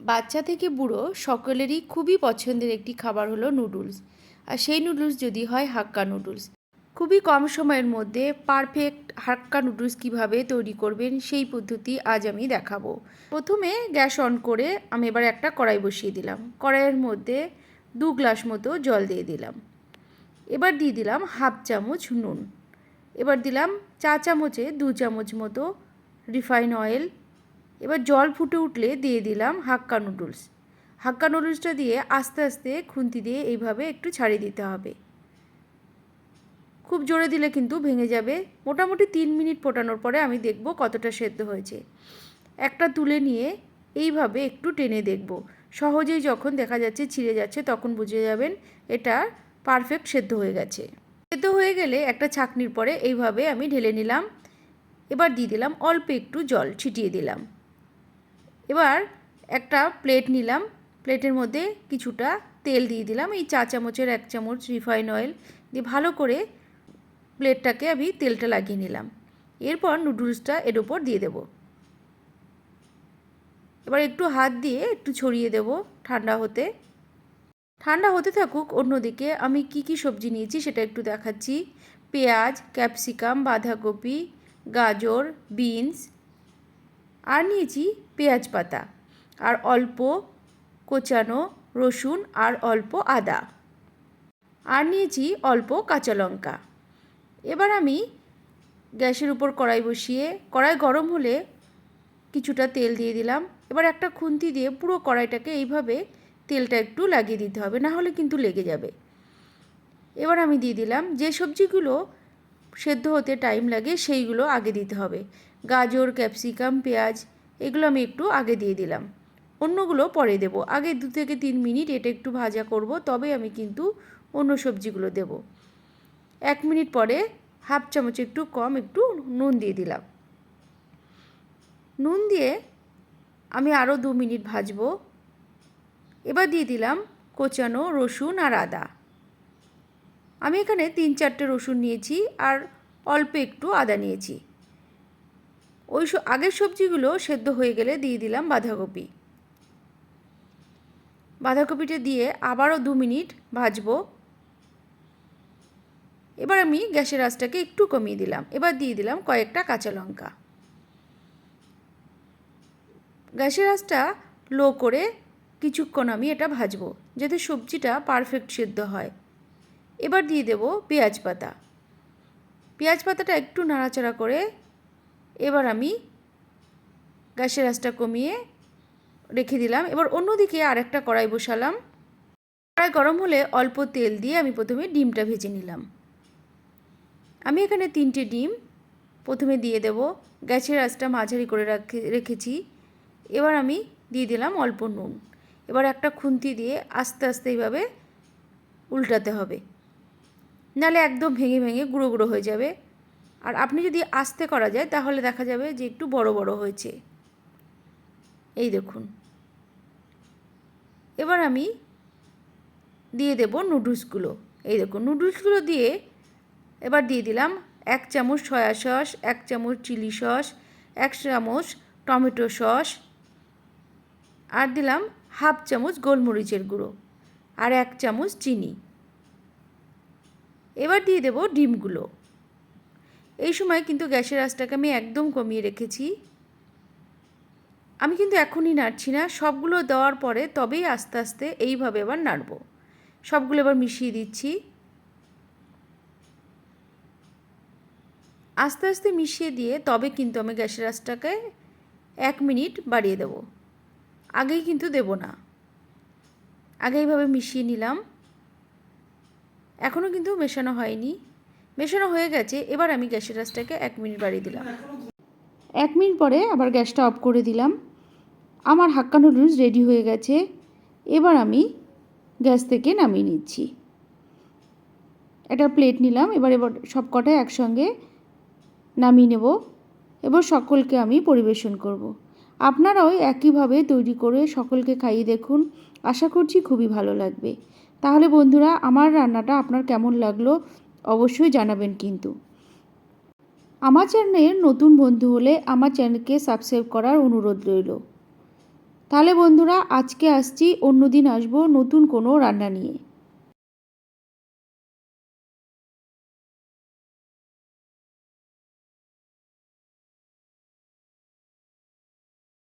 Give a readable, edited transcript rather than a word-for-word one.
বাচ্চা থেকে বুড়ো সকলেরই খুবই পছন্দের একটি খাবার হলো নুডলস। আর সেই নুডলস যদি হয় হাক্কা নুডলস। খুবই কম সময়ের মধ্যে পারফেক্ট হাক্কা নুডলস কিভাবে তৈরি করবেন সেই পদ্ধতি আজ আমি দেখাবো। প্রথমে গ্যাস অন করে আমি এবার একটা কড়াই বসিয়ে দিলাম। কড়াইয়ের মধ্যে 2 গ্লাস মতো জল দিয়ে দিলাম। এবার দিয়ে দিলাম হাফ চামচ নুন। এবার দিলাম চা চামচে 2 চামচ মতো রিফাইন অয়েল। এবার জল ফুটে উঠলে দিয়ে দিলাম হাক্কা নুডলস। হাক্কা নুডলসটা দিয়ে আস্তে আস্তে খুন্তি দিয়ে এইভাবে একটু ছাড়িয়ে দিতে হবে। খুব জোরে দিলে কিন্তু ভেঙে যাবে। মোটামুটি 3 মিনিট ফোটানোর পরে আমি দেখব কতটা সেদ্ধ হয়েছে। একটা তুলে নিয়ে এইভাবে একটু টেনে দেখব। সহজেই যখন দেখা যাচ্ছে ছিঁড়ে যাচ্ছে তখন বুঝে যাবেন এটা পারফেক্ট সেদ্ধ হয়ে গেছে। সেদ্ধ হয়ে গেলে একটা ছাঁকনির পরে এইভাবে আমি ঢেলে নিলাম। এবার দিয়ে দিলাম অল্প একটু জল ছিটিয়ে দিলাম। এবার একটা প্লেট নিলাম। প্লেটের মধ্যে কিছুটা তেল দিয়ে দিলাম। এই চা চামচের 1 চামচ রিফাইন অয়েল দিয়ে ভালো করে প্লেটটাকে আমি তেলটা লাগিয়ে নিলাম। এরপর নুডলসটা এর উপর দিয়ে দেব। এবার একটু হাত দিয়ে একটু ছড়িয়ে দেব ঠান্ডা হতে। ঠান্ডা হতে থাকুক। অন্যদিকে আমি কি সবজি নিয়েছি সেটা একটু দেখাচ্ছি। পেঁয়াজ, ক্যাপসিকাম, বাঁধাকপি, গাজর, বিনস আর নিয়েছি পেঁয়াজ পাতা আর অল্প কোচানো রসুন আর অল্প আদা আর নিয়েছি অল্প কাঁচা লঙ্কা। এবার আমি গ্যাসের উপর কড়াই বসিয়ে কড়াই গরম হলে কিছুটা তেল দিয়ে দিলাম। এবার একটা খুন্তি দিয়ে পুরো কড়াইটাকে এইভাবে তেলটা একটু লাগিয়ে দিতে হবে, না হলে কিন্তু লেগে যাবে। এবার আমি দিয়ে দিলাম যে সবজিগুলো সেদ্ধ হতে টাইম লাগে সেইগুলো আগে দিতে হবে। গাজর, ক্যাপসিকাম, পেঁয়াজ এগুলো আমি একটু আগে দিয়ে দিলাম। অন্যগুলো পরে দেব। আগে 2 থেকে 3 মিনিট এটা একটু ভাজা করব, তবে আমি কিন্তু অন্য সবজিগুলো দেব। 1 মিনিট পরে হাফ চামচ একটু কম একটু নুন দিয়ে দিলাম। নুন দিয়ে আমি আরও 2 মিনিট ভাজবো। এবার দিয়ে দিলাম কোচানো রসুন আর আদা। আমি এখানে 3-4টে রসুন নিয়েছি আর অল্প একটু আদা নিয়েছি। ওই আগের সবজিগুলো সেদ্ধ হয়ে গেলে দিয়ে দিলাম বাঁধাকপি। বাঁধাকপিটা দিয়ে আবারও 2 মিনিট ভাজবো। এবার আমি গ্যাসের আঁচটাকে একটু কমিয়ে দিলাম। এবার দিয়ে দিলাম কয়েকটা কাঁচা লঙ্কা। গ্যাসের আঁচটা লো করে কিছুক্ষণ আমি এটা ভাজবো যাতে সবজিটা পারফেক্ট সেদ্ধ হয়। এবার দিয়ে দেব পেঁয়াজ পাতা। পেঁয়াজ পাতাটা একটু নাড়াচাড়া করে এবার আমি গ্যাসের আঁচটা কমিয়ে রেখে দিলাম। এবার অন্যদিকে আরেকটা কড়াই বসালাম। কড়াই গরম হলে অল্প তেল দিয়ে আমি প্রথমে ডিমটা ভেজে নিলাম। আমি এখানে 3টে ডিম প্রথমে দিয়ে দেব। গ্যাসের আঁচটা মাঝারি করে রেখেছি। এবার আমি দিয়ে দিলাম অল্প নুন। এবার একটা খুন্তি দিয়ে আস্তে আস্তে এইভাবে উল্টাতে হবে, নাহলে একদম ভেঙে ভেঙে গুঁড়ো গুঁড়ো হয়ে যাবে। আর আপনি যদি আস্তে করা যায় তাহলে দেখা যাবে যে একটু বড় বড় হয়েছে। এই দেখুন। এবার আমি দিয়ে দেব নুডলসগুলো। এই দেখুন নুডলসগুলো দিয়ে এবার দিয়ে দিলাম 1 চামচ সয়া সস, 1 চামচ চিলি সস, 1 চামচ টমেটো সস আর দিলাম হাফ চামচ গোলমরিচের গুঁড়ো আর 1 চামচ চিনি। এবার দিয়ে দেব ডিমগুলো। এই সময় কিন্তু গ্যাসের আঁচটাকে আমি একদম কমিয়ে রেখেছি। আমি কিন্তু এখনই নাড়ছি না, সবগুলো দেওয়ার পরে তবেই আস্তে আস্তে এইভাবে এবার নাড়ব। সবগুলো এবার মিশিয়ে দিচ্ছি। আস্তে আস্তে মিশিয়ে দিয়ে তবে কিন্তু আমি গ্যাসের আঁচটাকে 1 মিনিট বাড়িয়ে দেব। আগেই কিন্তু দেব না। আগে এইভাবে মিশিয়ে নিলাম। এখনও কিন্তু মেশানো হয়নি। মেশানো হয়ে গেছে। এবার আমি গ্যাসের আঁচটাকে 1 মিনিট বাড়িয়ে দিলাম। 1 মিনিট পরে আবার গ্যাসটা অফ করে দিলাম। আমার হাক্কা নুডলস রেডি হয়ে গেছে। এবার আমি গ্যাস থেকে নামিয়ে নিচ্ছি। একটা প্লেট নিলাম। এবার সব কটাই একসঙ্গে নামিয়ে নেব। এবার সকলকে আমি পরিবেশন করব। আপনারাও একইভাবে তৈরি করে সকলকে খাইয়ে দেখুন। আশা করছি খুবই ভালো লাগবে। তাহলে বন্ধুরা, আমার রান্নাটা আপনার কেমন লাগলো অবশ্যই জানাবেন কিন্তু। আমার চ্যানেলের নতুন বন্ধু হলে আমার চ্যানেলকে সাবস্ক্রাইব করার অনুরোধ রইল। তাহলে বন্ধুরা আজকে আসছি, অন্য দিন আসবো নতুন কোনো রান্না নিয়ে।